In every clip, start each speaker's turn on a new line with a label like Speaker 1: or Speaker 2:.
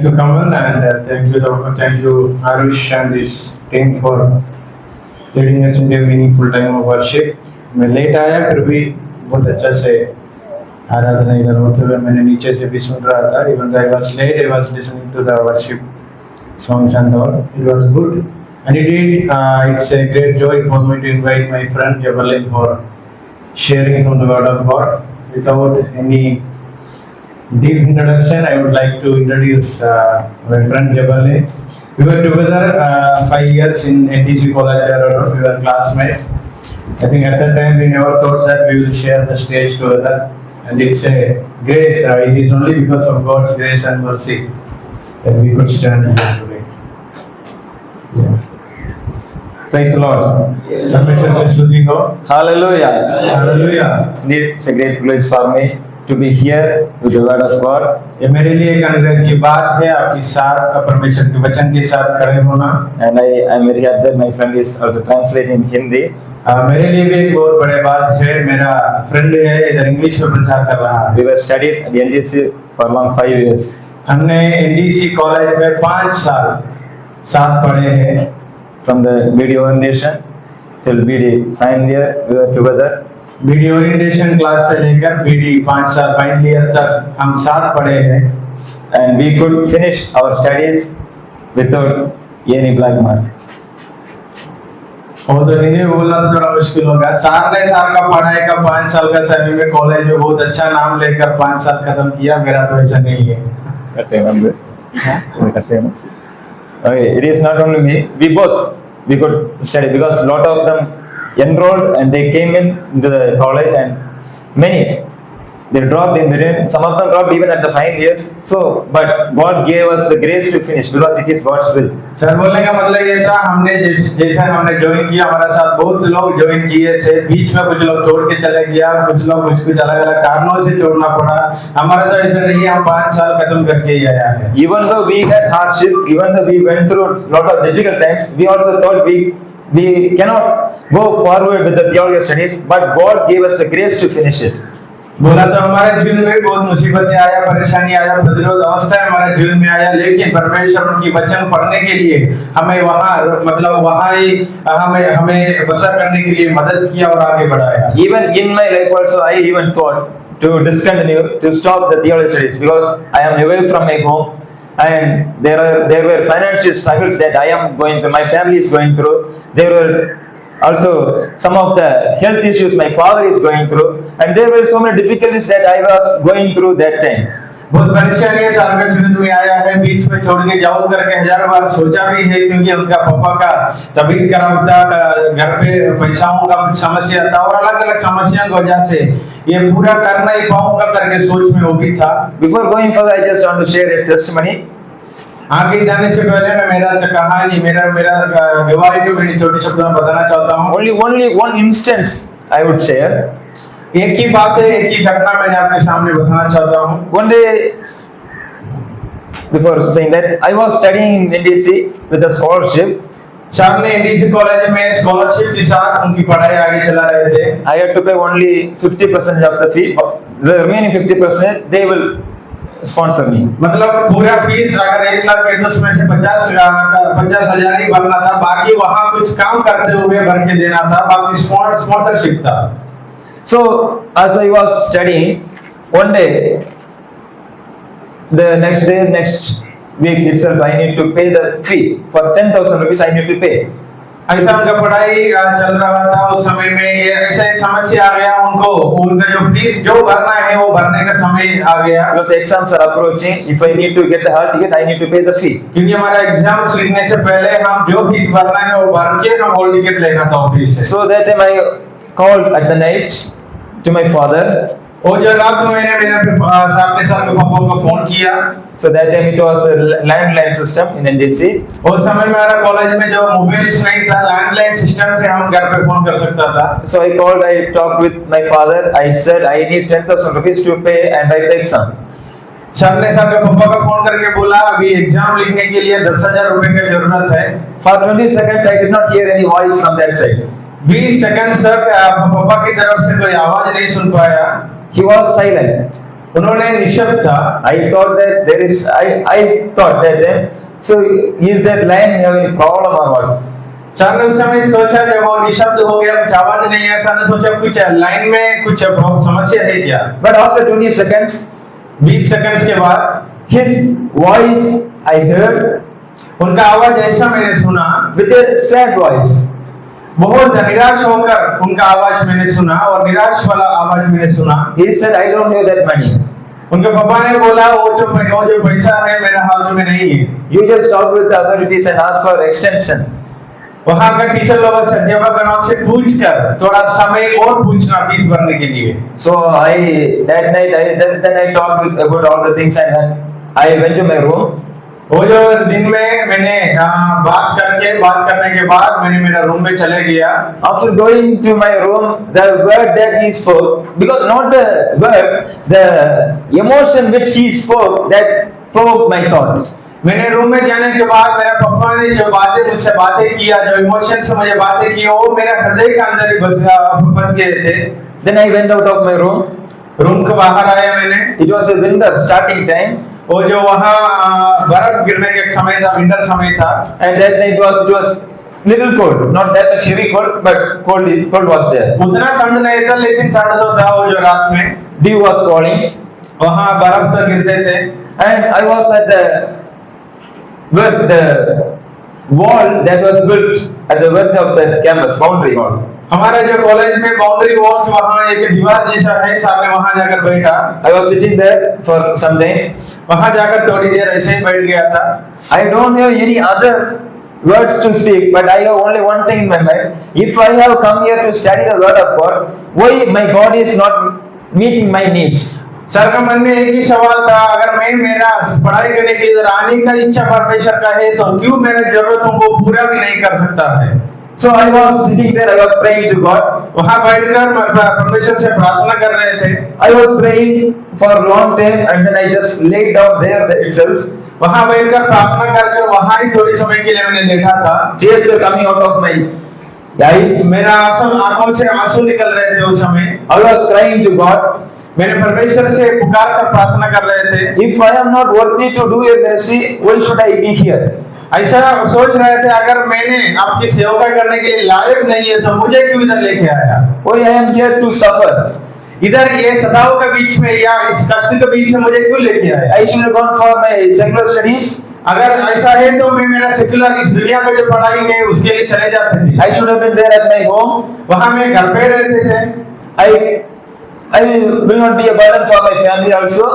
Speaker 1: you, Kamal, and thank you, Arush, and this team for leading us into a meaningful time of worship. मैं late आया फिर भी बहुत अच्छा से आराधना इधर होते हुए मैंने नीचे से भी सुन रहा था. Even though I was late, I was listening to the worship songs and all. It was good, and it's a great joy for me to invite my friend Jabalin for sharing from the Word of God. Without any deep introduction, I would like to introduce my friend Jabalin. We were together 5 years in NTC College. We were classmates. I think at that time we never thought that we will share the stage together, and it's a grace. It is only because of God's grace and mercy that we could stand here today. Yeah. Praise the Lord. Submission to Stuti ho.
Speaker 2: Hallelujah.
Speaker 1: Hallelujah.
Speaker 2: Indeed, it's a great privilege for me to be here with the Word of God.
Speaker 1: ये मेरे लिए एक अनुग्रह की बात है आपके साथ परमेश्वर के वचन के साथ खड़े होना.
Speaker 2: And I am very happy that my friend is also translating Hindi.
Speaker 1: मेरे लिए भी एक बहुत बड़ी बात है. मेरा फ्रेंड है इधर इंग्लिश में प्रचार कर रहा है.
Speaker 2: We were studied at the NGC for long 5 years.
Speaker 1: हमने एनडीसी कॉलेज में 5 साल साथ पढ़े हैं.
Speaker 2: From the BD orientation till BD final year, we were together.
Speaker 1: BD orientation class से लेकर बीडी 5 साल फाइनल ईयर तक हम साथ पढ़े हैं.
Speaker 2: And we could finish our studies without any black mark.
Speaker 1: और तो हिंदी में बोलना तो थोड़ा मुश्किल होगा. साल का पढ़ाई का 5 साल का समय में कॉलेज में बहुत अच्छा नाम लेकर 5 साल खत्म किया. मेरा तो ऐसा नहीं है.
Speaker 2: Okay, it is not only me. We could study because a lot of them enrolled and they came into the college, and many they dropped in between. Some of them dropped even at the final years. So, but God gave us the grace to finish because it is God's will.
Speaker 1: Sir बोलने का मतलब ये था हमने जैसा हमने join किया हमारे साथ बहुत लोग ज्वाइन किए थे. बीच में कुछ लोग छोड़ के चले गया, कुछ लोग कुछ अलग अलग कारणों से छोड़ना पड़ा. हमारा तो ऐसा नहीं है. हम 5 साल खत्म करके ही आया है.
Speaker 2: Even though we had hardship, even though we went through lot of difficult times, we also thought we cannot go forward with the theology studies, but God gave us the grace to finish it.
Speaker 1: बोला तो हमारे जीवन में बहुत मुसीबतें आया, परेशानी आया, प्रतिरोध अवस्था हमारे जीवन में आया, लेकिन परमेश्वर उनकी वचन पढ़ने के लिए हमें वहाँ ही हमें बसर करने के लिए मदद किया और आगे बढ़ाया.
Speaker 2: Even in my life also, I even thought to discontinue, to stop the theology studies because I am away from my home. And there were financial struggles that I am going through, my family is going through. There were also some of the health issues my father is going through, and there were so many difficulties that I was going through that time.
Speaker 1: बहुत परेशानी है साल का जीवन में आया है. बीच में छोड़ के जाऊं करके 1000 बार सोचा भी है, क्योंकि उनका पापा का तबीयत खराब था, घर पे पैसाओं का कुछ समस्या था और अलग अलग समस्याओं की वजह से ये पूरा कर नहीं पाऊंगा करके सोच में वो भी था.
Speaker 2: Before going further, I just want to share a testimony.
Speaker 1: आगे जाने से पहले मैं मेरा कहानी मेरा गवाही को मैंने छोटे शब्दों में बताना चाहता हूँ.
Speaker 2: Only one instance I would share.
Speaker 1: एक ही बात है, एक ही घटना मैंने आपके सामने बताना चाहता हूँ.
Speaker 2: One day, before saying that, I was studying in NDC with a scholarship.
Speaker 1: सामने एनडीसी कॉलेज में स्कॉलरशिप के साथ उनकी पढ़ाई आगे चला रहे थे.
Speaker 2: I had to pay only 50% of the fee. The remaining 50% they will sponsor me.
Speaker 1: मतलब पूरा फीस अगर 1 लाख है तो उसमें से 50,000 ही भरना था, बाकी वहाँ कुछ काम करते हुए भर के देना था, बाकी स्पॉन्सरशिप था.
Speaker 2: So as I was studying, one day, the next week itself, I need to pay the fee for 10,000 rupees. I need to pay.
Speaker 1: ऐसा उनका पढ़ाई चल रहा था. उस समय में ये ऐसा एक समस्या आ गया उनको, उनका जो फीस जो भरना है वो भरने का समय आ गया.
Speaker 2: Because exams are approaching, if I need to get the hall ticket, I need to pay the fee.
Speaker 1: क्योंकि हमारा एग्जाम्स लिखने से पहले हम जो फीस भरना है वो भर के हम हॉल टिकट लेना था ऑफिस से.
Speaker 2: So that time I called at the night to my father.
Speaker 1: और जो रात में मैंने मेरे सामने सर के पापा को फोन किया.
Speaker 2: So that time it was a landline system in NDC.
Speaker 1: उस समय मेरा कॉलेज में जो मोबाइल्स नहीं था, लैंडलाइन सिस्टम से हम घर पे फोन कर सकता था.
Speaker 2: So I called, I talked with my father. I said I need 10,000 rupees to pay and write the exam.
Speaker 1: Sir ने सर के पापा को फोन करके बोला अभी एग्जाम लिखने के लिए 10,000 रुपए की जरूरत है.
Speaker 2: For 20 seconds I did not hear any voice from that side.
Speaker 1: 20 second तक पापा की तरफ से कोई आवाज नहीं सुन पाया.
Speaker 2: He was silent.
Speaker 1: उन्होंने निशब्द था।
Speaker 2: I thought that there is, I thought that, so is that lion having problem or what?
Speaker 1: Sir ने उस समय सोचा जब वो निशब्द हो गया, कुछ आवाज नहीं है, सर ने सोचा कुछ लाइन में कुछ समस्या है क्या।
Speaker 2: But after 20 seconds,
Speaker 1: 20 सेकंड्स के बाद
Speaker 2: his voice I heard
Speaker 1: उनका आवाज ऐसा मैंने सुना,
Speaker 2: with a sad voice.
Speaker 1: बहुत निराश होकर उनका आवाज मैंने सुना, और निराश वाला आवाज मैंने सुना।
Speaker 2: He said, I don't have that money.
Speaker 1: उनके पापा ने बोला वो जो पैसा है मेरे हाथ में नहीं है।
Speaker 2: You just talk with the authorities and ask for extension.
Speaker 1: वहाँ का टीचर लोगों से, अध्यापक से पूछ कर थोड़ा समय और पूछना फीस भरने के लिए।
Speaker 2: So that night then I talked about all the things, and then I went to my room.
Speaker 1: वो जो दिन में मैंने बात करने के बाद मैंने मेरा रूम में चले गया।
Speaker 2: After going to my room, the word that he spoke, because not the word, the emotion which he spoke, that provoked my thought.
Speaker 1: मैंने रूम में जाने के बाद मेरा पापा ने जो मुझसे बातें किया, जो इमोशन से मुझे बातें की, वो मेरे हृदय के अंदर ही फंस गए थे।
Speaker 2: Then I went out of my room.
Speaker 1: Room के बाहर आया मैंने।
Speaker 2: It was a winter starting time.
Speaker 1: वो जो वहाँ बर्फ गिरने का एक समय था, विंटर समय था।
Speaker 2: And that night it was little cold, not that much heavy cold, but cold was there.
Speaker 1: उतना ठंड नहीं था, लेकिन ठंड तो था। वो जो रात में
Speaker 2: Dew was falling.
Speaker 1: वहाँ बर्फ तो गिरते थे।
Speaker 2: And I was at the wall that was built at the verge of the campus, boundary wall.
Speaker 1: हमारा जो कॉलेज में बाउंड्री वॉल की वहाँ एक दीवार जैसा है, सामने वहाँ जाकर बैठा।
Speaker 2: I was sitting there for some time.
Speaker 1: वहाँ जाकर थोड़ी देर ऐसे ही बैठ गया था।
Speaker 2: I don't have any other words to speak, but I have only one thing in my mind. If I have come here to study the word of God, why my God is not meeting my needs?
Speaker 1: Sir का मन में एक ही सवाल था, अगर मैं मेरा पढ़ाई करने के लिए इधर आने का इच्छा परमेश्वर का है, तो क्यों मेरे जरूरतों को पूरा भी नहीं कर सकता है।
Speaker 2: So I was sitting there, I was praying to God.
Speaker 1: वहाँ बैठकर परमेश्वर से प्रार्थना कर रहे थे।
Speaker 2: I was praying for a long time, and then I just laid down there itself.
Speaker 1: वहाँ बैठकर प्रार्थना कर वहाँ ही थोड़ी समय के लिए मैंने लेटा था।
Speaker 2: Tears were coming out of my eyes.
Speaker 1: मेरा आंखों से आंसू निकल रहे थे उस समय।
Speaker 2: I was crying to God.
Speaker 1: मैंने परमेश्वर से पुकार कर प्रार्थना कर रहे थे।
Speaker 2: If I am not worthy to do your ministry, why should I be here?
Speaker 1: ऐसा सोच रहे थे, अगर मैंने आपकी सेवा करने के लिए लायक नहीं है, तो मुझे क्यों इधर लेके आया?
Speaker 2: Why I am here to suffer?
Speaker 1: इधर ये सताव के बीच में या इस कष्ट के बीच में मुझे क्यों लेके आया?
Speaker 2: I should have gone for my secular studies.
Speaker 1: अगर ऐसा है तो मैं मेरा सेकुलर इस दुनिया में जो पढ़ाई है उसके लिए चले जाते थे।
Speaker 2: I should have been there at my home.
Speaker 1: वहाँ मैं घर पे रहते थे।
Speaker 2: I will not be a burden for my family also.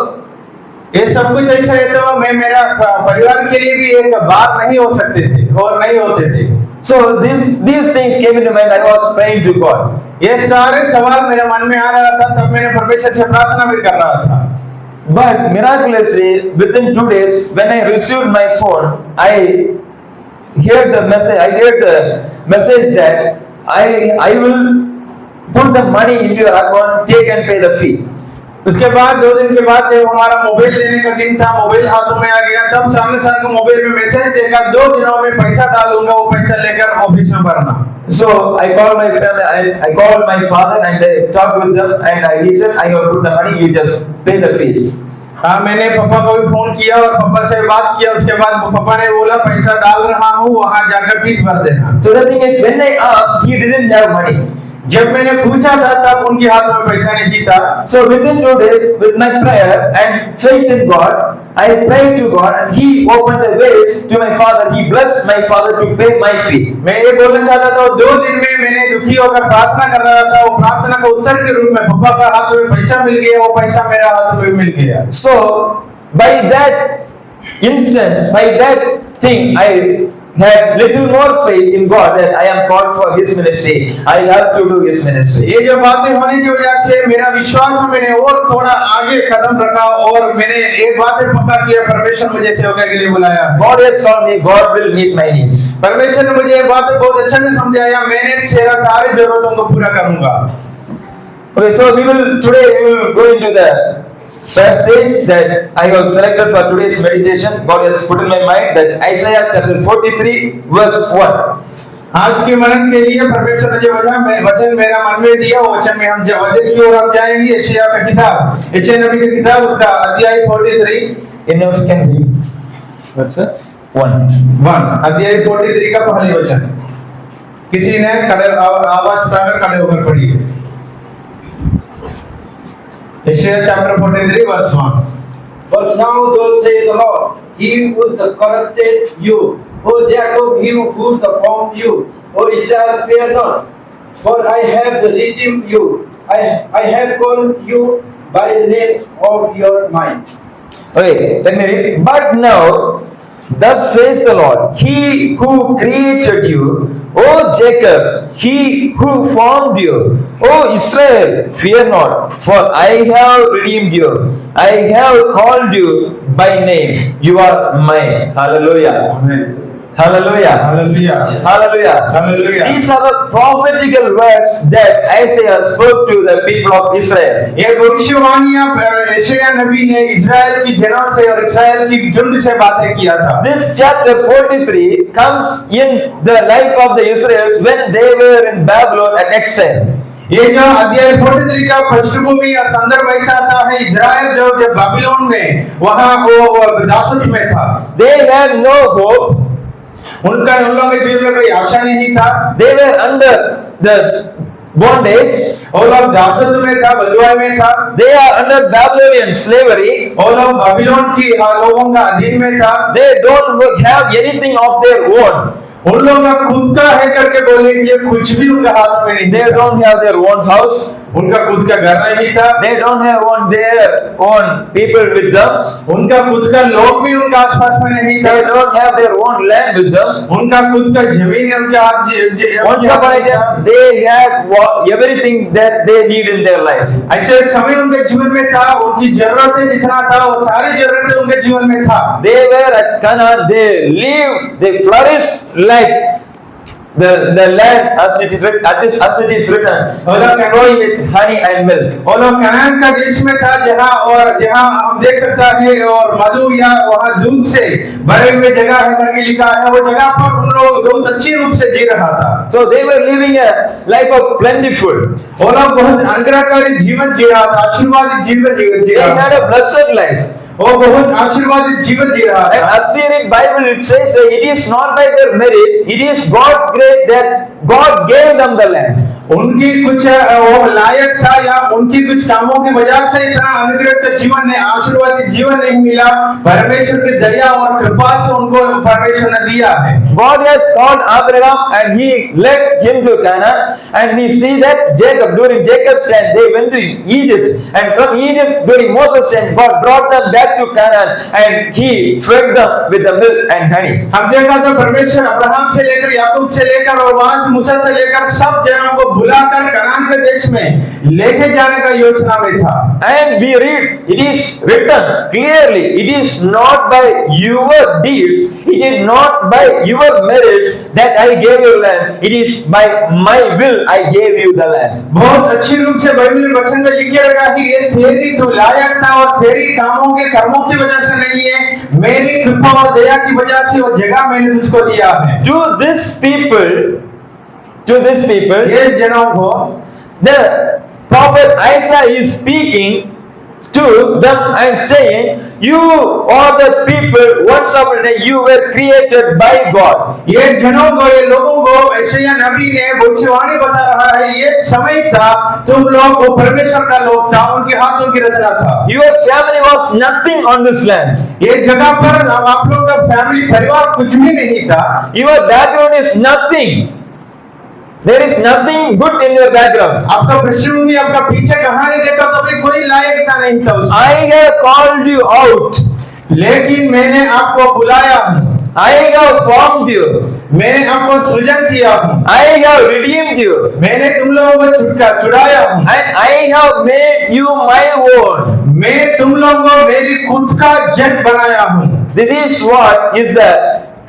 Speaker 1: ये सब कुछ ऐसा है तो मैं मेरा परिवार के लिए भी एक बात नहीं हो सकते थे और नहीं होते थे।
Speaker 2: So these things came into mind. I was praying to God.
Speaker 1: ये सारे सवाल मेरे मन में आ रहा था, तब मैंने परमेश्वर से प्रार्थना भी कर रहा था।
Speaker 2: But miraculously, within 2 days, when I received my phone, I heard the message that I will put the money into your account, take and pay the fee.
Speaker 1: उसके बाद 2 दिन के बाद जब हमारा मोबाइल लेने का दिन था, मोबाइल हाथों में आ गया, तब सामने सर को मोबाइल में मैसेज देखा, 2 दिनों में पैसा डालूंगा, वो पैसा लेकर ऑफिस में भरना।
Speaker 2: So I called my family, I called my father and I talked with them, and he said, I have put the money, you just pay the fees.
Speaker 1: हाँ, मैंने पापा को भी फोन किया और पापा से बात किया। उसके बाद पापा ने बोला पैसा डाल रहा हूँ, वहाँ जाकर फीस भर देना।
Speaker 2: So the thing is, when I asked, he didn't have money.
Speaker 1: जब मैंने पूछा था तब उनके हाथ में पैसा नहीं था।
Speaker 2: So within 2 days, with my prayer and faith in God, I prayed to God, and He opened the ways to my father. He blessed my father to pay my fee.
Speaker 1: मैं ये बोलना चाहता था, 2 दिन में मैंने दुखी होकर प्रार्थना कर रहा था, वो प्रार्थना का उत्तर के रूप में पापा का हाथ में पैसा मिल गया, वो पैसा मेरे हाथ में मिल गया।
Speaker 2: So by that instance, by that thing, I had little more faith in God that I am called for His ministry. I have to do His ministry.
Speaker 1: ये जो बातें होने की वजह से मेरा विश्वास मैंने और थोड़ा आगे कदम रखा और मैंने एक बात पक्का किया, परमेश्वर मुझे सेवा के लिए बुलाया।
Speaker 2: God has called me. God will meet my needs.
Speaker 1: परमेश्वर ने मुझे एक बात बहुत अच्छे से समझाया, मैंने तेरा सारी जरूरतों को पूरा करूंगा।
Speaker 2: Okay, so we will go into the passage that I have selected for today's meditation. God has put in my mind that Isaiah chapter 43 verse 1.
Speaker 1: आज के मनन के लिए परमेश्वर ने जो वचन मेरा मन में दिया, वो वचन में हम वचन की ओर हम जाएंगे। यशायाह का किताब, यशायाह नबी की किताब, उसका अध्याय 43,
Speaker 2: Enough can read verses 1.
Speaker 1: अध्याय 43 का पहले वचन। किसी ने आवाज उठाकर खड़े होकर पढ़ी। यशायाह chapter 43 verse 1.
Speaker 3: But now thus saith the Lord, He who corrected you, O Jacob, He who formed you, O Israel, fear not, for I have redeemed you. I have called you by the name of your mind.
Speaker 2: Okay, let me read. But now, thus says the Lord, He who created you, O Jacob, He who formed you, O Israel, fear not, for I have redeemed you. I have called you by name. You are mine. Hallelujah.
Speaker 1: Amen.
Speaker 2: Hallelujah.
Speaker 1: Hallelujah.
Speaker 2: Hallelujah.
Speaker 1: Hallelujah.
Speaker 2: These are the prophetical words that Isaiah spoke to the people of Israel.
Speaker 1: ये भविष्यवाणियां यशायाह नबी ने इस्राएल की जनों से और इस्राएल की झुंड से बातें किया था।
Speaker 2: This chapter 43 comes in the life of the Israelites when they were in Babylon at exile.
Speaker 1: ये जो अध्याय 43 का पृष्ठभूमि और संदर्भ ऐसा आता है, इस्राएल जब बाबिलोन में वहां वो दासत्व में था।
Speaker 2: They had no hope.
Speaker 1: उन लोगों के जीवन में कोई आशा नहीं था।
Speaker 2: They were under the bondage.
Speaker 1: वो लोग दासत्व में था, बंधुआई में था।
Speaker 2: They are under Babylonian slavery.
Speaker 1: वो लोग बाबिलोन की लोगों का अधीन में था।
Speaker 2: They don't have anything of their own.
Speaker 1: उन लोगों का खुद का है करके बोलने के लिए कुछ भी उनका हाथ में नहीं
Speaker 2: They
Speaker 1: था।
Speaker 2: don't have their own house.
Speaker 1: उनका खुद का घर नहीं था।
Speaker 2: They don't have their own people with them.
Speaker 1: उनका खुद का लोग भी उनका आसपास में नहीं था।
Speaker 2: They don't have their own land with them.
Speaker 1: उनका खुद का जमीन उनके हाथ
Speaker 2: Once upon a time, they had everything that they need in their life.
Speaker 1: ऐसे एक समय उनके जीवन में था, उनकी जरूरतें जितना था वो सारी जरूरतें उनके जीवन में था।
Speaker 2: They were at Canaan. They lived. They flourished like the land as it is written, flowing with honey and milk.
Speaker 1: वो लोग कनान का देश में था, जहाँ हम देख सकता है और मधु या वहाँ दूध से भरे हुए जगह है करके लिखा है। वो जगह पर उन लोग बहुत अच्छी रूप से जी रहा था।
Speaker 2: So they were living a life of plentiful.
Speaker 1: वो लोग बहुत अनुग्रहकारी जीवन जी रहा था, आशीर्वादित जीवन जी
Speaker 2: They
Speaker 1: रहा
Speaker 2: had
Speaker 1: था।
Speaker 2: a blessed life.
Speaker 1: वो बहुत आशीर्वादित जीवन जी रहा
Speaker 2: And
Speaker 1: था।
Speaker 2: as we read Bible, it says that it is not by their merit, it is God's grace that God gave them the land.
Speaker 1: उनकी कुछ वो लायक था या उनकी कुछ कामों की वजह से इतना अनुग्रह का जीवन ने आशीर्वादित जीवन नहीं मिला। परमेश्वर की दया और कृपा से उनको परमेश्वर ने दिया है।
Speaker 2: God has called Abraham and he led him to Canaan, and we see that Jacob, during Jacob's time, they went to Egypt, and from Egypt during Moses' time, God brought them back to Canaan and he fed them with the milk and honey.
Speaker 1: हम देखा तो परमेश्वर Abraham से लेकर याकूब से लेकर और वहां से मूसा से लेकर सब जनों को बुलाकर कनान के देश में लेके जाने का योजना में था।
Speaker 2: And we read, it is written clearly, it is not by your deeds, it is not by your merits that I gave you land, it is by my will I gave you the land.
Speaker 1: बहुत अच्छी रूप से Bible में वचन में लिखे रखा है, ये तेरी तो लायक था और तेरी कामों के कर्मों की वजह से नहीं है, मेरी कृपा और दया की वजह से वो जगह मैंने तुझको दिया है।
Speaker 2: To this people,
Speaker 1: ये जनों को
Speaker 2: the prophet Isaiah is speaking to them and saying, you are the people, once upon a time you were created by God.
Speaker 1: ये जनों को, ये लोगों को यशायाह नबी ने भविष्यवाणी बता रहा है, ये समय था तुम लोग को परमेश्वर का लोग था, उनके हाथों की रचना था।
Speaker 2: Your family was nothing on this land.
Speaker 1: ये जगह पर आप लोग का फैमिली परिवार कुछ भी नहीं था।
Speaker 2: Your background is nothing. There is nothing good in your background.
Speaker 1: आपका पृष्ठभूमि, आपका पीछे कहानी देखा तो भी कोई लायकता नहीं था उसमें।
Speaker 2: I have called you out.
Speaker 1: लेकिन मैंने आपको बुलाया हूँ,
Speaker 2: I have formed you.
Speaker 1: मैंने आपको सृजन किया हूँ,
Speaker 2: I have redeemed you.
Speaker 1: मैंने तुम लोगों को छुड़ाया हूँ,
Speaker 2: And I have made you my own.
Speaker 1: मैं तुम लोगों को मेरी खुद का जन बनाया हूँ।
Speaker 2: This is what is the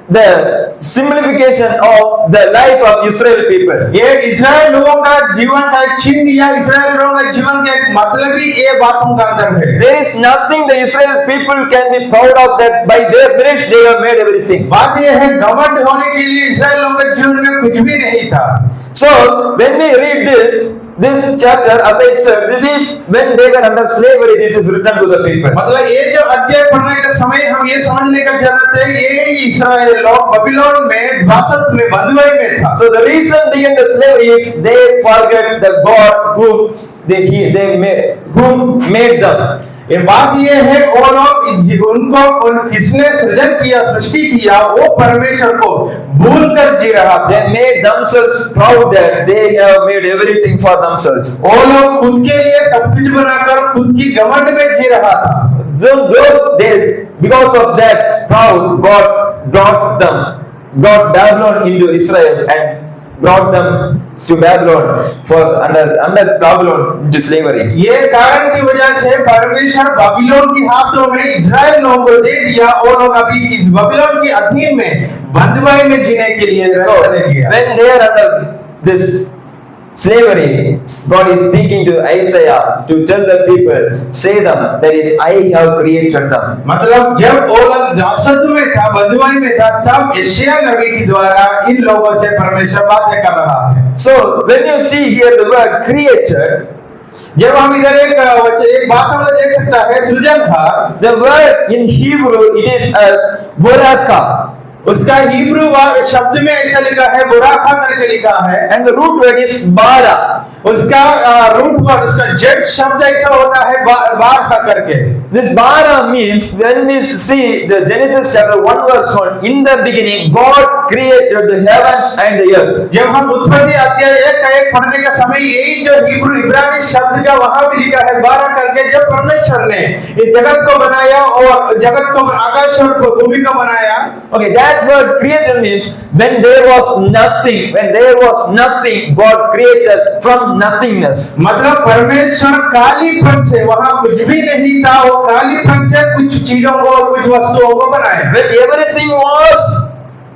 Speaker 2: the simplification of the life of Israel people.
Speaker 1: ये इस्राएल लोगों का जीवन का एक चिन्ह या इस्राएल लोगों का जीवन का एक मतलब ही ये बातों का अंदर है।
Speaker 2: There is nothing the Israel people can be proud of that by their merits they have made everything.
Speaker 1: बात ये है घमंड होने के लिए इस्राएल लोगों के जीवन में कुछ भी नहीं था।
Speaker 2: So when we read this chapter, as I said, this is when they were under slavery. This is written to the people.
Speaker 1: मतलब ये जो अध्याय पढ़ने का समय हम ये समझने का जरूरत है, ये इस्राएल लोग बबीलोन में बासत में बंधुआई में था।
Speaker 2: So the reason behind the slavery is they forget the God who made them.
Speaker 1: ये बात ये है वो लोग किसने सृजन किया, सृष्टि किया, वो परमेश्वर को भूलकर जी रहा था।
Speaker 2: They made themselves proud that they have made everything for themselves.
Speaker 1: वो लोग खुद के लिए सब कुछ बनाकर खुद की घमंड में जी रहा था।
Speaker 2: Those days, because of that proud, God brought Babylon into Israel and brought them to Babylon for under Babylon into slavery.
Speaker 1: ये कारण की वजह से परमेश्वर बाबिलोन के हाथों में इस्राएल लोगों को दे दिया, और लोग अभी इस बाबिलोन के अधीन में बंधुआई में जीने के लिए चले गए।
Speaker 2: When they are under this slavery, God is speaking to Isaiah to tell the people, say them, that is, I have created them.
Speaker 1: मतलब जब वो लोग दासत्व में था, बंधुआई में था, तब यशायाह नबी के द्वारा इन लोगों से परमेश्वर बातें कर रहा है।
Speaker 2: So when you see here the word created,
Speaker 1: जब हम इधर एक बात हम लोग देख सकता है, सृजनहार,
Speaker 2: the word in Hebrew it is as boraka.
Speaker 1: उसका हिब्रू शब्द में ऐसा लिखा है, बोराखा करके लिखा है,
Speaker 2: And the root word is bara.
Speaker 1: उसका रूट वर्ड, उसका जड़ शब्द ऐसा होता है बारहा करके।
Speaker 2: This bara means, when we see the Genesis chapter 1 verse 1, in the beginning God created the heavens and the earth.
Speaker 1: जब हम उत्पत्ति अध्याय 1 का 1 पढ़ने का समय, यही जो हिब्रू इब्रानी शब्द का वहां भी लिखा है बारह करके, जब परमेश्वर ने इस जगत को बनाया और जगत को आकाश और भूमि को बनाया।
Speaker 2: Okay, that word created means when there was nothing, God created from nothingness.
Speaker 1: मतलब परमेश्वर कालीपन से, वहां कुछ भी नहीं था, वो कालीपन से कुछ चीजों को और कुछ वस्तुओं को बनाया।
Speaker 2: When everything was,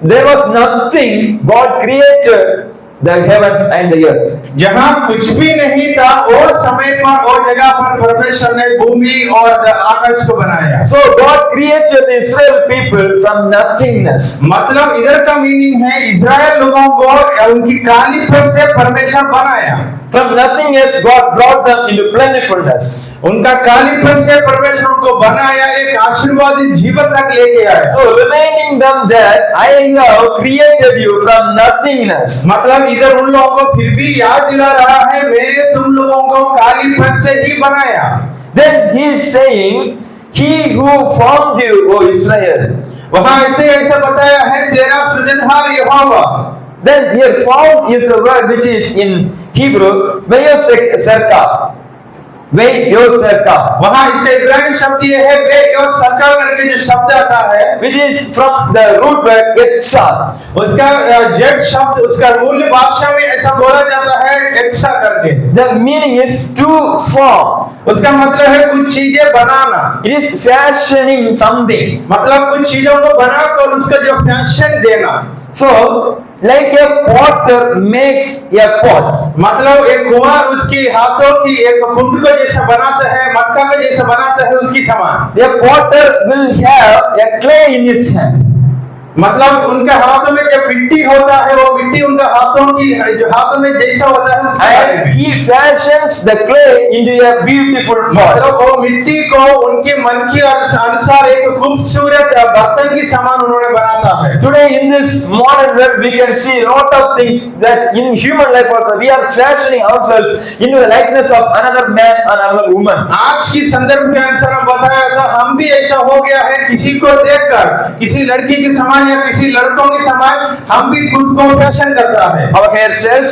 Speaker 2: there was nothing, God created the heavens and the earth.
Speaker 1: जहां कुछ भी नहीं था, वो समय पर और जगह पर परमेश्वर ने भूमि और आकाश को बनाया।
Speaker 2: So God created the Israel people from nothingness.
Speaker 1: मतलब इधर का मीनिंग है, इजराइल लोगों को उनकी कालीपन से परमेश्वर बनाया।
Speaker 2: From nothingness, God brought them into plentifulness.
Speaker 1: उनका कालीपन से परमेश्वर उनको बनाया, एक आशीर्वादित जीवन तक लेके आया।
Speaker 2: So reminding them that I have created you from nothingness.
Speaker 1: मतलब इधर उन लोगों को फिर भी याद दिला रहा है, मैंने तुम लोगों को कालीपन से ही बनाया।
Speaker 2: Then he is saying, He who formed you, O Israel.
Speaker 1: वहां ऐसे बताया है, तेरा सृजनहार यहोवा।
Speaker 2: Then here formed is the word which is in Hebrew, Veyoserka.
Speaker 1: वहां इससे इब्रानी शब्द ये है, वेयोसरका करके जो शब्द आता है,
Speaker 2: which is from the root word etsa.
Speaker 1: उसका जड़ शब्द, उसका मूल भाषा में ऐसा बोला जाता है, एक्सा करके।
Speaker 2: The meaning is to form.
Speaker 1: उसका मतलब है कुछ चीजें बनाना।
Speaker 2: It is fashioning something.
Speaker 1: मतलब कुछ चीजों को बनाकर उसका जो फैशन देना।
Speaker 2: So, like a potter makes a pot.
Speaker 1: मतलब एक कुम्हार उसकी हाथों की एक कुंड को जैसा बनाता है, मटका को जैसा बनाता है, उसकी समान।
Speaker 2: The potter will have a clay in his hand.
Speaker 1: मतलब उनके हाथों में जो मिट्टी होता है, वो मिट्टी उनका हाथों में जैसा होता है, उसके बारे में।
Speaker 2: And he fashions the clay into a beautiful pot.
Speaker 1: मतलब वो मिट्टी को उनके मन के अनुसार एक खूबसूरत बर्तन की समान उन्होंने बनाता है।
Speaker 2: Today in this modern world we can see a lot of things that in human life also we are fashioning ourselves into the likeness of another man or another woman.
Speaker 1: आज की संदर्भ के अनुसार हम बताया था, हम भी ऐसा हो गया है, किसी को देखकर किसी लड़की के समान या किसी लड़कों के समान हम भी खुद को फैशन करता है।
Speaker 2: Our hairstyles,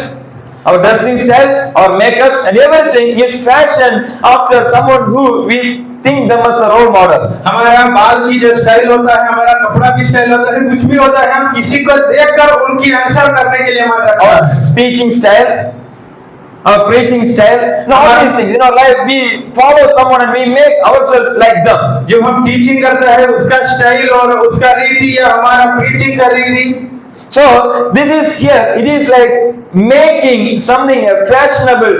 Speaker 2: our dressing styles, our makeups and everything is fashioned after someone who we think them as the role model.
Speaker 1: हमारा बाल की जो स्टाइल होता है, हमारा कपड़ा की स्टाइल होता है, कुछ भी होता है, हम किसी को देखकर उनकी अनुसरण करने के लिए मन रखते
Speaker 2: Our
Speaker 1: हैं।
Speaker 2: speaking style, our preaching style, all these things in our life, we follow someone and we make ourselves like them.
Speaker 1: जो हम टीचिंग करता है उसका स्टाइल और उसका रीति या हमारा प्रीचिंग का रीति,
Speaker 2: So this is here, it is like making something fashionable.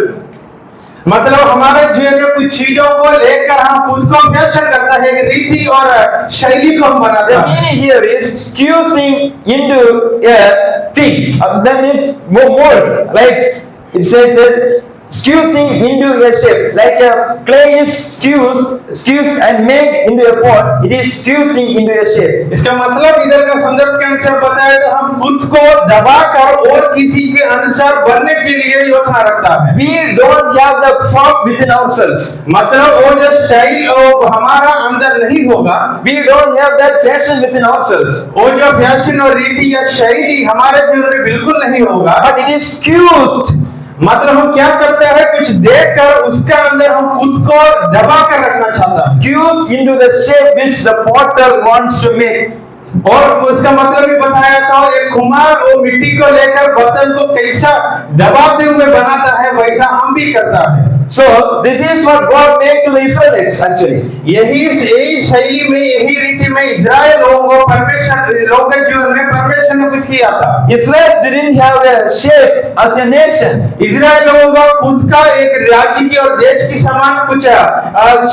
Speaker 1: मतलब हमारे जीवन में कुछ चीजों को लेकर हम खुद को फैशन करता है, एक रीति और शैली को हम बनाता
Speaker 2: The
Speaker 1: है।
Speaker 2: meaning here is squeezing into a thing. Then it's mold. Like it says this, squeezing into a shape. Like a clay is squeezed and made into a pot. It is squeezing into a shape.
Speaker 1: इसका मतलब इधर का संदर्भ के अनुसार बताया तो हम खुद को दबाकर और किसी के अनुसार बनने के लिए योजना रखता है।
Speaker 2: We don't have the form within ourselves.
Speaker 1: मतलब वो जो स्टाइल हमारा अंदर नहीं होगा,
Speaker 2: We don't have that fashion within ourselves.
Speaker 1: वो जो फैशन और रीति या शैली हमारे जीवन में बिल्कुल नहीं होगा।
Speaker 2: But it is squeezed.
Speaker 1: मतलब हम क्या करते हैं, कुछ देखकर उसका अंदर हम खुद को दबा कर रखना चाहता है
Speaker 2: Squeezed into the shape which the potter wants to make.
Speaker 1: और उसका मतलब भी बताया था, एक कुम्हार वो मिट्टी को लेकर बर्तन को कैसा दबाते हुए बनाता है वैसा हम भी करता है।
Speaker 2: So this is what God made to the Israelites actually.
Speaker 1: यही शैली में, यही रीति में इजराइल लोगों को परमेश्वर, लोगों के जीवन में परमेश्वर ने कुछ किया था।
Speaker 2: Israelites didn't have a shape as a nation.
Speaker 1: Israel लोगों का खुद का एक राज्य की और देश की समान कुछ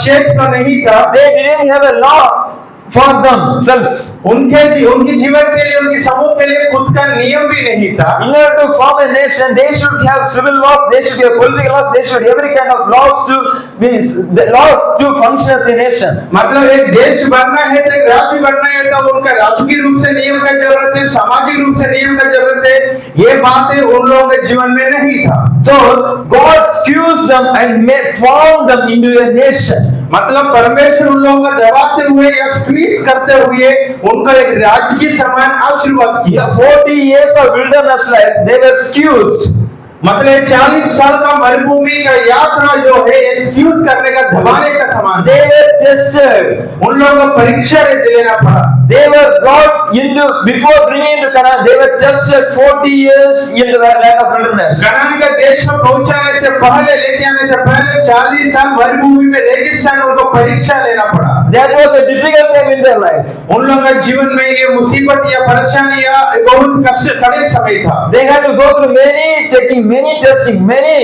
Speaker 1: शेप तो नहीं था।
Speaker 2: They didn't have a law for themselves.
Speaker 1: उनके जीवन के लिए, उनके समूह के लिए खुद का नियम भी नहीं था।
Speaker 2: In order to form a nation, they should have civil laws, they should have political laws, they should have every kind of laws to be the laws to function as a nation.
Speaker 1: मतलब एक देश बनना है तो एक राज्य बनना है तो उनका राजकीय रूप से नियम का जरूरत है, सामाजिक रूप से नियम का जरूरत है। ये बातें उन लोगों के जीवन में नहीं था।
Speaker 2: So God squeezed them and formed them into a nation.
Speaker 1: मतलब परमेश्वर उन लोगों को दबाते हुए या स्क्वीज करते हुए उनको एक राज्य के समान आशीर्वाद
Speaker 2: The
Speaker 1: किया।
Speaker 2: 40 years of wilderness life, they were squeezed.
Speaker 1: मतलब 40 साल का मरुभूमि का यात्रा जो है एक्सक्यूज करने का, दबाने का समान।
Speaker 2: They were tested.
Speaker 1: उन लोगों को परीक्षा लेना पड़ा।
Speaker 2: They were brought into, before bringing into Canaan, they were tested 40 years in the land of wilderness.
Speaker 1: Kanan का देश में पहुंचाने से पहले, लेके आने से पहले 40 साल मरुभूमि में रेगिस्तान उनको परीक्षा लेना पड़ा।
Speaker 2: That was a difficult time in their life.
Speaker 1: उन लोगों के जीवन में ये मुसीबत या परेशानी या बहुत कष्ट कठिन समय था।
Speaker 2: They had to go through many checking, many testing, many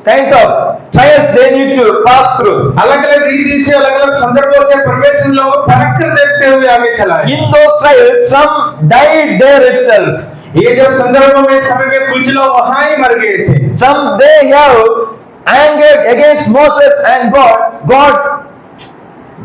Speaker 2: kinds of trials they need to pass through.
Speaker 1: अलग-अलग रीति से, अलग-अलग संदर्भों से परमेश्वर लोगों को परख कर देखते हुए आगे चलाए।
Speaker 2: In those trials, some died there itself.
Speaker 1: ये जो संदर्भों में समय में कुछ लोग वहां ही मर गए थे।
Speaker 2: Some they have angered against Moses and God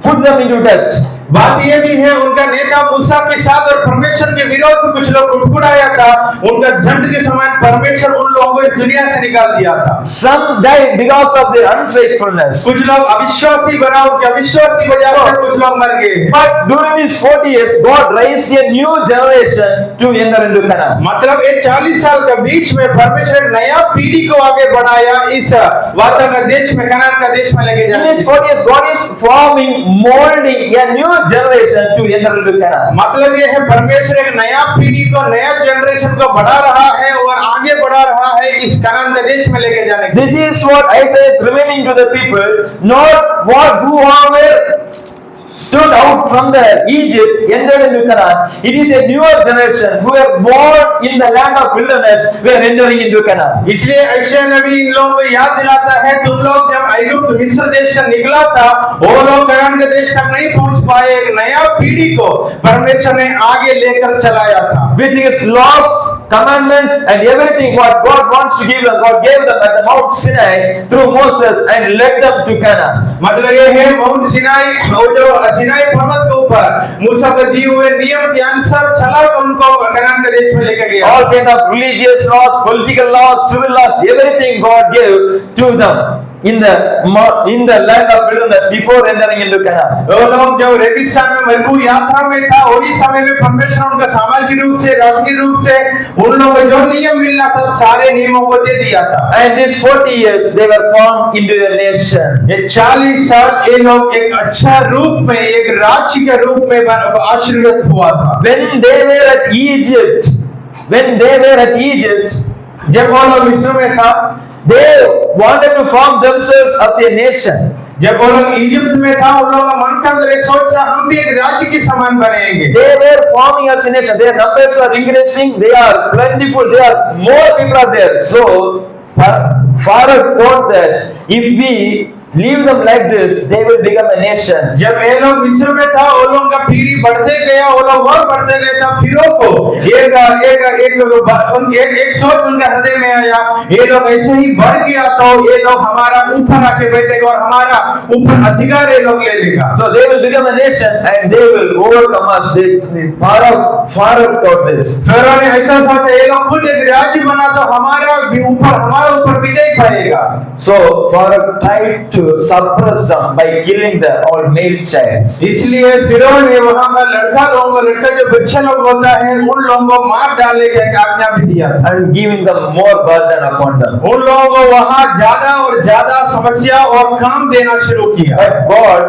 Speaker 2: put them into death.
Speaker 1: बात ये भी है, उनका नेता मूसा के साथ और परमेश्वर के विरोध में कुछ लोग कुड़कुड़ाया था, उनका दंड के समान परमेश्वर उन लोगों को इस दुनिया से निकाल दिया था।
Speaker 2: Some died because of their unfaithfulness.
Speaker 1: कुछ लोग अविश्वासी बना, उनके अविश्वास की वजह से कुछ लोग मर गए।
Speaker 2: But during these 40 years, God raised a new generation to enter into Canaan.
Speaker 1: मतलब ये 40 साल के बीच में परमेश्वर एक नया पीढ़ी को आगे बढ़ाया, इस वाचा का देश में, कनान का देश में लेके
Speaker 2: In
Speaker 1: जाने।
Speaker 2: these 40 years, God is forming, molding a new generation to enter into Canaan.
Speaker 1: मतलब ये है परमेश्वर एक नया पीढ़ी को, नया जनरेशन को बढ़ा रहा है और आगे बढ़ा रहा है इस कनान के देश में लेके जाने के।
Speaker 2: This is what Isaiah is remaining to the people, not what whoever stood out from the Egypt entered into Canaan. It is a newer generation who were born in the land of wilderness were entering into Canaan.
Speaker 1: इसलिए ऐसे नबी इन लोगों को याद दिलाता है, तुम लोग जब ऐगुप्त मिस्र देश से निकला था, वो लोग कनान के देश तक नहीं पहुंच पाए। एक नया पीढ़ी को परमेश्वर ने आगे लेकर चलाया था।
Speaker 2: With his laws, commandments and everything what God wants to give them, God gave them at the Mount Sinai through Moses and led them to Canaan.
Speaker 1: मतलब ये है माउंट सिनाई, वो जो सिनाई पर्वत के ऊपर मूसा को दिए हुए नियम के अनुसार चला उनको कनान के देश में लेकर गया।
Speaker 2: All kind of religious laws, political laws, civil laws, everything God gave to them in the land of wilderness before entering into Canaan.
Speaker 1: वो लोग जब रेगिस्तान में मरुभूमि यात्रा में था, वही समय में परमेश्वर उनका सामाजिक रूप से, राजनीतिक रूप से उन लोगों को जो नियम मिलना था, सारे नियमों को दे दिया था।
Speaker 2: And these 40 years they were formed into a nation.
Speaker 1: ये 40 साल ये लोग एक अच्छा रूप में, एक राज्य के रूप में आशीर्वाद हुआ था।
Speaker 2: When they were at Egypt,
Speaker 1: जब वो लोग मिस्र में था,
Speaker 2: they wanted to form themselves as a nation.
Speaker 1: जब वो लोग इजिप्ट में था, उन लोगों का मन के अंदर एक सोच था, हम भी एक राज्य के समान बनेंगे।
Speaker 2: They were forming as a nation. Their numbers are increasing. They are plentiful. There are more people are there. So Pharaoh thought that if we leave them like this, they will become a nation.
Speaker 1: जब ये लोग मिस्र में था, वो लोगों का पीढ़ी बढ़ते गया, वो लोग और बढ़ते गए, तब फिरो को एक सोच उनके हृदय में आया, ये लोग ऐसे ही बढ़ गया तो ये लोग हमारा ऊपर आके बैठेगा और हमारा ऊपर अधिकार ये लोग ले लेगा।
Speaker 2: So they will become a nation and they will overcome us. Pharaoh thought this.
Speaker 1: फिरौन ने ऐसा सोचा, ये लोग खुद एक राज्य बना तो हमारा ऊपर विजय पाएगा।
Speaker 2: So Pharaoh tried to suppress them by killing the all male child.
Speaker 1: इसलिए फिरौन ने वहां का लड़का जो बच्चा लोग होता है, उन लोगों को मार डालने की आज्ञा भी दिया
Speaker 2: And giving them more burden upon them.
Speaker 1: उन लोगों को वहां ज्यादा और ज्यादा समस्या और काम देना शुरू किया।
Speaker 2: But God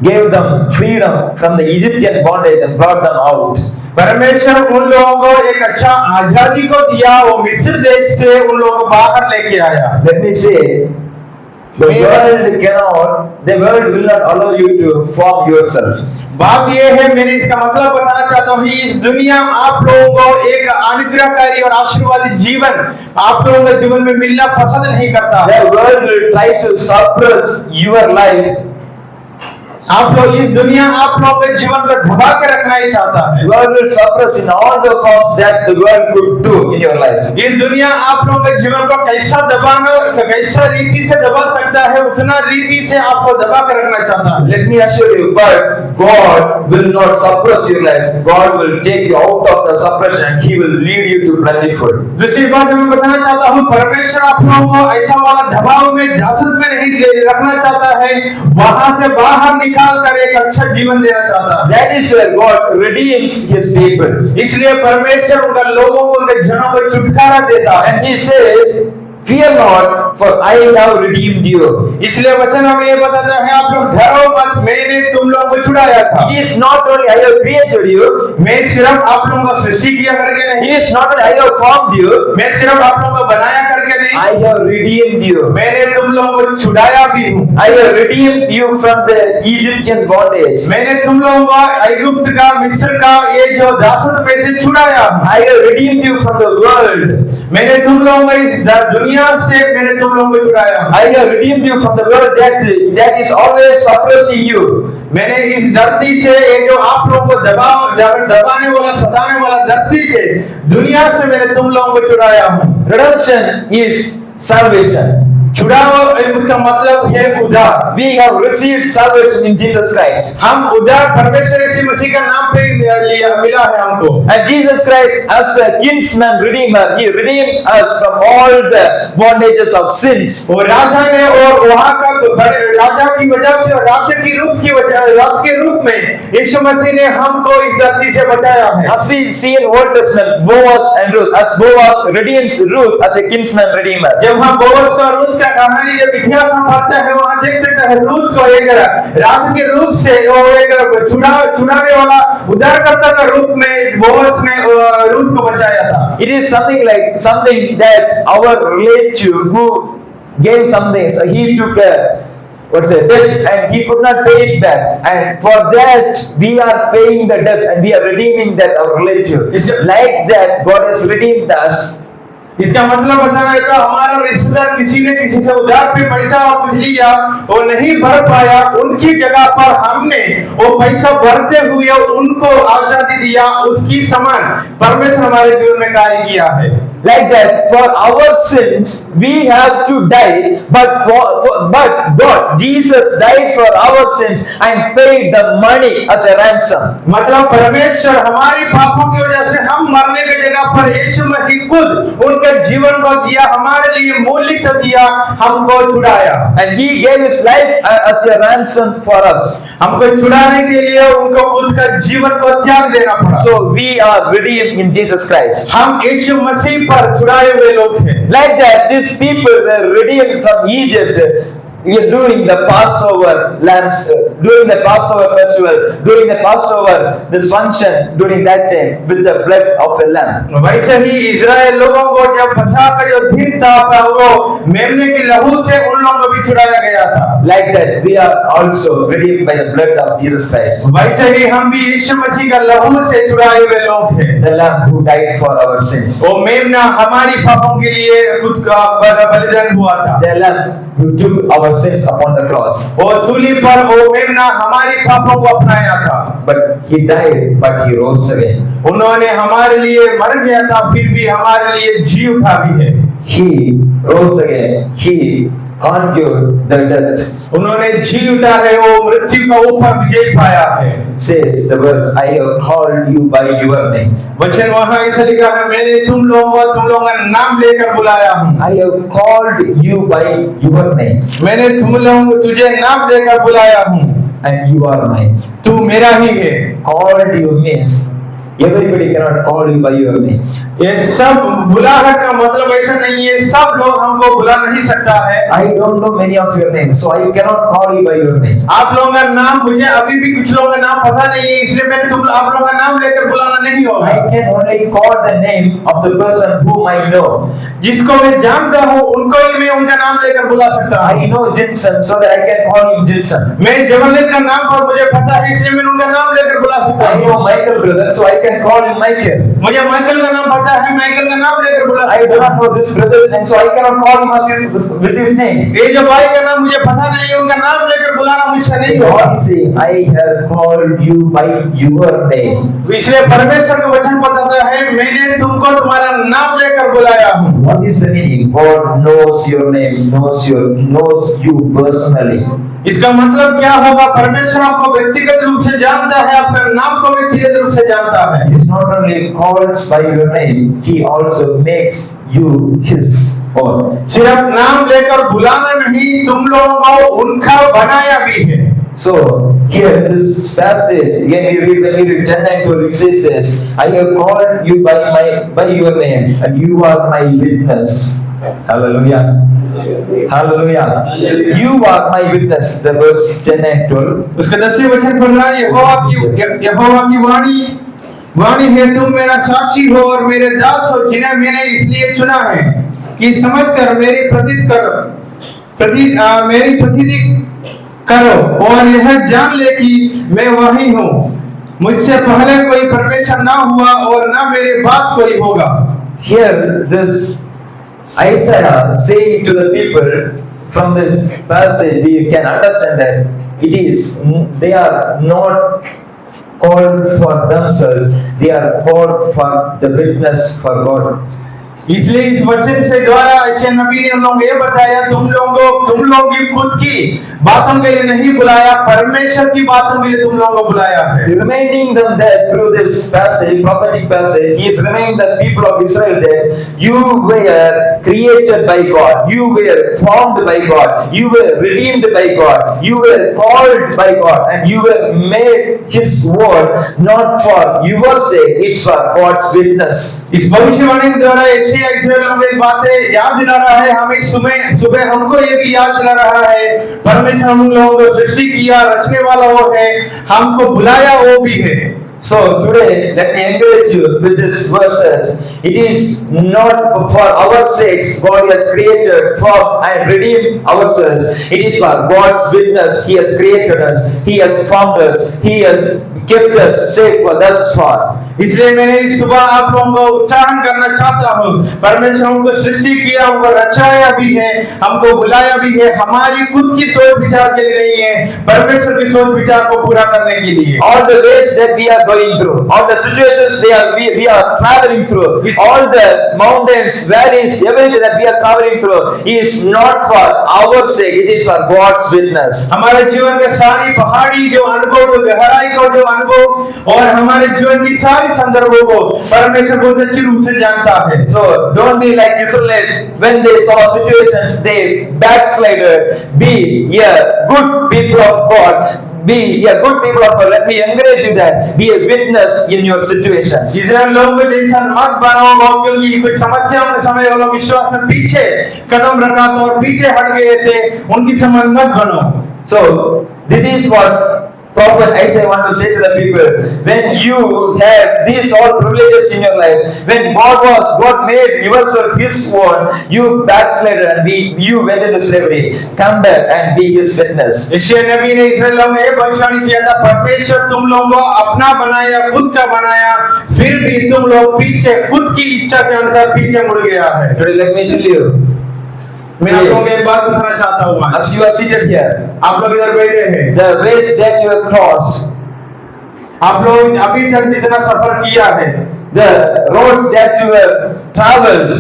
Speaker 2: gave them freedom from the Egyptian bondage and brought them out.
Speaker 1: परमेश्वर उन लोगों को एक अच्छा आजादी को दिया, वो मिस्र देश से उन लोगों को बाहर लेके आया।
Speaker 2: Let me say, the world will not allow you to form yourself.
Speaker 1: बात ये है, मैंने इसका मतलब बताना चाहता हूँ, इस दुनिया आप लोगों को एक अनुग्रहकारी और आशीर्वादी जीवन आप लोगों के जीवन में मिलना पसंद नहीं करता।
Speaker 2: The world will try to suppress your life.
Speaker 1: आप लोग इस दुनिया आप लोगों के जीवन को दबा के रखना ही चाहता है।
Speaker 2: The world will suppress in all the forms that the world could do in your life.
Speaker 1: इस दुनिया आप लोगों के जीवन को कैसा रीति से दबा सकता है, उतना रीति से आपको दबा के रखना चाहता है।
Speaker 2: Let me assure you, but God will not suppress your life. God will take you out of the suppression and He will lead you to plentiful.
Speaker 1: दूसरी बात मैं बताना चाहता हूँ, परमेश्वर आप लोगों को ऐसा वाला दबाव में, जासूस में नहीं रखना चाहता है, वहां से बाहर निकाल कर एक अच्छा जीवन देना चाहता है।
Speaker 2: That is where God redeems His people.
Speaker 1: इसलिए परमेश्वर उनका लोगों को, उनके जनों को छुटकारा देता है।
Speaker 2: And He says, fear not, for I have redeemed you.
Speaker 1: इसलिए वचन हमें ये बताता है, आप लोग डरो मत, मैंने तुम लोगों को छुड़ाया था।
Speaker 2: He is not only I have created you.
Speaker 1: मैं सिर्फ आप लोगों को सृष्टि किया करके नहीं,
Speaker 2: He is not only I have formed you.
Speaker 1: मैं सिर्फ आप लोगों को बनाया करके नहीं,
Speaker 2: I have redeemed you.
Speaker 1: मैंने तुम लोगों को छुड़ाया भी हूँ।
Speaker 2: I have redeemed you from the Egyptian bondage.
Speaker 1: मैंने तुम लोगों को ऐगुप्त का, मिस्र का ये जो दासत्व में से छुड़ाया।
Speaker 2: I have redeemed you from the world.
Speaker 1: मैंने तुम लोगों को इस दुनिया से मैंने तुम लोगों को छुड़ाया।
Speaker 2: I have redeemed you from the world that is always suppressing you.
Speaker 1: मैंने इस धरती से, ये जो आप लोगों को दबाने वाला, सताने वाला धरती से, दुनिया से मैंने तुम लोगों को छुड़ाया हूँ।
Speaker 2: Redemption is salvation.
Speaker 1: छुड़ाव का मतलब है उद्धार।
Speaker 2: We have received salvation in Jesus Christ.
Speaker 1: हम उद्धार परमेश्वर यीशु मसीह का नाम पे मिला है हमको।
Speaker 2: And Jesus Christ, as the kinsman redeemer, He redeemed us from all the bondages of sins.
Speaker 1: वो राजा ने, और वहाँ का राजा की वजह से और राजा के रूप में यीशु मसीह ने हमको इस धरती से बचाया है।
Speaker 2: As we see in Old Testament, Boaz and Ruth, as Boaz redeems Ruth as a kinsman redeemer.
Speaker 1: जब हम बोअज का रूथ का कहानी जब इतिहास में पढ़ते हैं, वहाँ देख सकते हैं रूथ को एक राजा के रूप से, और एक छुड़ाने वाला, उद्धारकर्ता का रूप में बोअज ने रूथ को बचाया था।
Speaker 2: It is something that our relative who gave something, so he took a debt and he could not pay it back, and for that we are paying the debt and we are redeeming that our relative. Like that God has redeemed us.
Speaker 1: इसका मतलब बताना है, तो हमारा रिश्तेदार किसी ने किसी से उधार पे पैसा कुछ लिया, वो नहीं भर पाया, उनकी जगह पर हमने वो पैसा भरते हुए उनको आजादी दिया, उसकी समान परमेश्वर हमारे जीवन में कार्य किया है।
Speaker 2: Like that, for our sins we have to die, but God, Jesus died for our sins and paid the money as a ransom.
Speaker 1: मतलब परमेश्वर हमारी पापों की वजह से हम मरने की जगह पर यीशु मसीह खुद उनके जीवन को दिया, हमारे लिए मूल्य को दिया, हमको छुड़ाया।
Speaker 2: And He gave His life as a ransom for us.
Speaker 1: हमको छुड़ाने के लिए उनको खुद का जीवन को त्याग देना पड़ा।
Speaker 2: So we are redeemed in Jesus Christ.
Speaker 1: हम यीशु मसीह पर छुड़ाए हुए लोग हैं।
Speaker 2: Like that, these people were redeemed from Egypt during the Passover lambs, during the Passover festival, during the Passover this function, during that time with the blood of a lamb.
Speaker 1: वैसे ही Israel लोगों को जब फसह का जो दिन था वो मेमने की लहू से उन लोगों को भी छुड़ाया गया था।
Speaker 2: Like that we are also redeemed by the blood of Jesus Christ.
Speaker 1: वैसे ही हम भी यीशु मसीह का लहू से छुड़ाए हुए लोग हैं।
Speaker 2: The lamb who died for our sins.
Speaker 1: वो मेमना हमारी पापों के लिए खुद का बलिदान हुआ था।
Speaker 2: The lamb who took our sins upon the cross.
Speaker 1: वो सूली पर वो मेमना हमारी पापों को अपनाया था।
Speaker 2: But he died, but he rose again.
Speaker 1: उन्होंने हमारे लिए मर गया था, फिर भी हमारे लिए जी उठा भी है।
Speaker 2: He rose again. He conquered the death.
Speaker 1: उन्होंने जी उठा है, वो मृत्यु का ऊपर विजय पाया है।
Speaker 2: Says the verse, I have called you by your name.
Speaker 1: वचन वहाँ ऐसा लिखा है, मैंने तुम लोगों का नाम लेकर बुलाया हूँ।
Speaker 2: I have called you by your name.
Speaker 1: मैंने तुझे नाम लेकर बुलाया हूँ।
Speaker 2: And you are mine.
Speaker 1: तू मेरा ही है।
Speaker 2: Called you means everybody cannot call you by your name.
Speaker 1: ये सब बुलाहट का मतलब ऐसा नहीं है, सब लोग हमको बुला नहीं सकता है।
Speaker 2: I don't know many of your names, so I cannot call you by your name.
Speaker 1: आप लोगों का नाम मुझे अभी भी कुछ लोगों का नाम पता नहीं है, इसलिए मैं आप लोगों का नाम लेकर बुलाना नहीं होगा।
Speaker 2: I can only call the name of the person whom I know.
Speaker 1: जिसको मैं जानता हूँ उनको ही मैं उनका नाम लेकर बुला सकता हूँ।
Speaker 2: I know Jinsan, so that I can call him Jinsan.
Speaker 1: मैं जबरदस्त का नाम पर मुझे पता है, इसलिए मैं उनका नाम लेकर बुला सकता
Speaker 2: I
Speaker 1: हूँ।
Speaker 2: know Michael brother, so I can call him Michael.
Speaker 1: मुझे माइकल का नाम पता है, माइकल का नाम लेकर बुला
Speaker 2: I do
Speaker 1: सकता
Speaker 2: not know this brother's name, so I cannot call him with his name.
Speaker 1: हूँ। ये जो भाई का नाम मुझे पता नहीं है, उनका नाम लेकर बुलाना मुझसे नहीं होगा।
Speaker 2: God is saying, I have called you by your name.
Speaker 1: इसलिए परमेश्वर का वचन बताता है, मैंने तुमको तुम्हारा नाम लेकर बुलाया हूँ।
Speaker 2: What is the meaning? God knows your name, knows you personally.
Speaker 1: इसका मतलब क्या होगा? परमेश्वर आपको व्यक्तिगत रूप से जानता है, आपका नाम को व्यक्तिगत रूप से जानता है।
Speaker 2: He is not only called by your name, he also makes you his own.
Speaker 1: सिर्फ नाम लेकर बुलाना नहीं, तुम लोगों को उनका बनाया भी है।
Speaker 2: So here in this passage, when we read 10:9-12, it says this, I have called you by your name, and you are my witness. Hallelujah. Hallelujah. You are my witness. The verse 10 and 12.
Speaker 1: उसका 10वें वचन पढ़ रहा है, यहोवा की वाणी है, तुम मेरा साक्षी हो और मेरे दास हो, जिन्हें मैंने इसलिए चुना है कि समझकर मेरी प्रतीति करो और यह जान ले कि मैं वही हूँ। मुझसे पहले कोई परमेश्वर ना हुआ और ना मेरे बाद कोई होगा।
Speaker 2: Here this Isaiah saying to the people, from this passage we can understand that they are not called for themselves, they are called for the witness for God.
Speaker 1: इसलिए इस वचन से द्वारा ऐसे नबी ने उन लोगों को ये बताया, तुम लोग की खुद की बातों के लिए नहीं बुलाया, परमेश्वर की बातों के लिए तुम लोगों को बुलाया है।
Speaker 2: Reminding them that through this passage, prophetic passage, he is reminding the people of Israel that you were created by God, you were formed by God, you were redeemed by God, you were called by God, and you were made His word not for your sake, it's for God's witness.
Speaker 1: इस भविष्यवाणी के द्वारा ऐसे इस्राएलियों को बातें याद दिला रहा है, हमें सुबह हमको ये भी याद दिला रहा है, परमेश्वर हम लोगों को सृष्टि किया, रचने वाला वो है, हमको बुलाया वो भी है।
Speaker 2: So today, let me encourage you with these verses. It is not for our sakes God has created for and redeemed ourselves. It is for God's witness. He has created us. He has formed us. He has kept us safe for thus far.
Speaker 1: इसलिए मैंने इस सुबह आप लोगों को उत्साहन करना चाहता हूँ, परमेश्वर हमको सृष्टि किया, हमको रचाया भी है, हमको बुलाया भी है, हमारी खुद की सोच विचार के लिए नहीं है, परमेश्वर की सोच विचार को पूरा करने के लिए।
Speaker 2: All the ways that we are going through, all the situations we are traveling through, all the mountains, valleys, everything that we are traveling through is not for our sake, it is for God's witness.
Speaker 1: हमारे जीवन के सारी पहाड़ी जो अनुभव, गहराई को जो अनुभव और हमारे जीवन की सारी संदर्भों को परमेश्वर बहुत अच्छी रूप से जानता है।
Speaker 2: So don't be like Israelites when they saw situations they backslided. Be a good people of God. be a good people of God. Let me encourage you that be a witness in your situations.
Speaker 1: Israel लोगों के जैसा मत बनो, क्योंकि कुछ समस्या में समय वो लोग विश्वास में पीछे कदम रखा था और पीछे हट गए थे, उनकी समान मत बनो।
Speaker 2: So this is what Prophet Isaiah want to say to the people. When you have these all privileges in your life, when God made yourself His own, you backslided and you went into slavery. Come back and be His witness.
Speaker 1: यशायाह नबी ने इस्राएल लोगों में भविष्यवाणी किया था, परमेश्वर तुम लोगों को अपना बनाया, खुद का बनाया, फिर भी तुम लोग पीछे खुद की इच्छा के अनुसार पीछे मुड़ गया है।
Speaker 2: Today let me tell you,
Speaker 1: मैं आप लोगों को एक बात बताना चाहता हूँ आज।
Speaker 2: as you are seated here,
Speaker 1: आप लोग इधर बैठे हैं,
Speaker 2: the ways that you have crossed,
Speaker 1: आप लोग अभी तक जितना सफर किया है,
Speaker 2: the roads that you have traveled,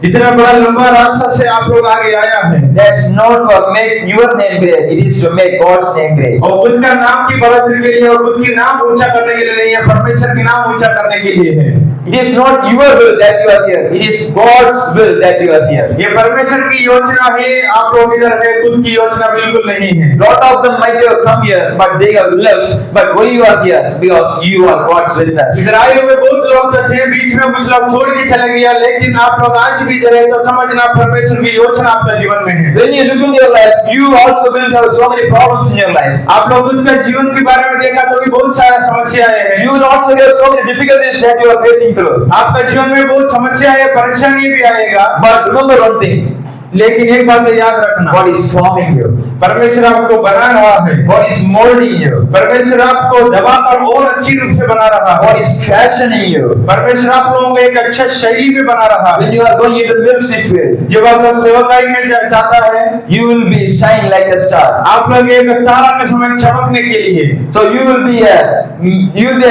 Speaker 1: जितना बड़ा लंबा रास्ता से आप लोग आगे आया है,
Speaker 2: that's not for make your name great, it is to make God's name great.
Speaker 1: और खुद का नाम की बढ़ोतरी के लिए और खुद की नाम ऊंचा करने के लिए नहीं है, परमेश्वर की नाम ऊंचा करने के लिए है।
Speaker 2: It is not your will that you are here, it is God's will that you are here.
Speaker 1: ये परमेश्वर की योजना है, आप लोग इधर है, खुद की योजना बिल्कुल नहीं है।
Speaker 2: Lot of them might have come here, but they have left. But why you are here? Because you are God's witness.
Speaker 1: Israel में बहुत लोग तो थे, बीच में कुछ लोग छोड़ के चले गया, लेकिन आप लोग आज भी इधर है तो समझना परमेश्वर की योजना आपके जीवन में है।
Speaker 2: When you look in your life, you also will have so many problems in your life.
Speaker 1: आप लोग खुद का जीवन के बारे में देखा तो भी बहुत सारा समस्याएं हैं।
Speaker 2: You will also have so many difficulties that you are facing through.
Speaker 1: आपका जीवन में बहुत समस्या है, परेशानी भी आएगा,
Speaker 2: But remember one thing,
Speaker 1: लेकिन एक बात याद रखना,
Speaker 2: God is forming you.
Speaker 1: परमेश्वर आपको बना रहा है,
Speaker 2: God is molding you.
Speaker 1: परमेश्वर आपको दबाकर और अच्छी रूप से बना रहा है,
Speaker 2: God is fashioning you.
Speaker 1: परमेश्वर आप लोगों को एक अच्छा शैली में बना रहा है।
Speaker 2: When you are going into the ministry field,
Speaker 1: जब आप लोग सेवकाई में जाता है,
Speaker 2: you will be shine like a star.
Speaker 1: आप लोग एक तारा के समान चमकने के लिए,
Speaker 2: So you will be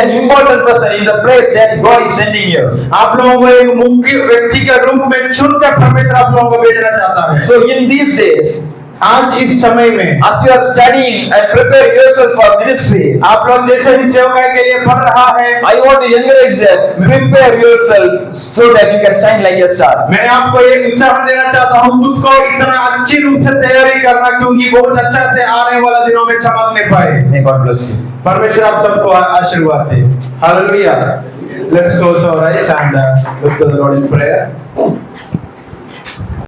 Speaker 2: an important person in the place that God is sending you.
Speaker 1: आप लोगों को एक मुख्य व्यक्ति के रूप में चुनकर परमेश्वर आप लोगों को भेजना चाहता है।
Speaker 2: So in these days,
Speaker 1: आज इस समय में
Speaker 2: as you are studying and prepare yourself for ministry,
Speaker 1: आप लोग जैसे भी सेवकाई के लिए पढ़ रहा है,
Speaker 2: I want to encourage that prepare yourself so that you can shine like a star.
Speaker 1: मैं आपको एक उत्साह देना चाहता हूँ, खुद को इतना अच्छी रूप से तैयारी करना, क्योंकि बहुत अच्छा से आने वाला दिनों में चमकने पाए।
Speaker 2: May God bless you.
Speaker 1: परमेश्वर आप सबको आशीर्वाद दे। Hallelujah. Let's close our eyes and look to the Lord in prayer.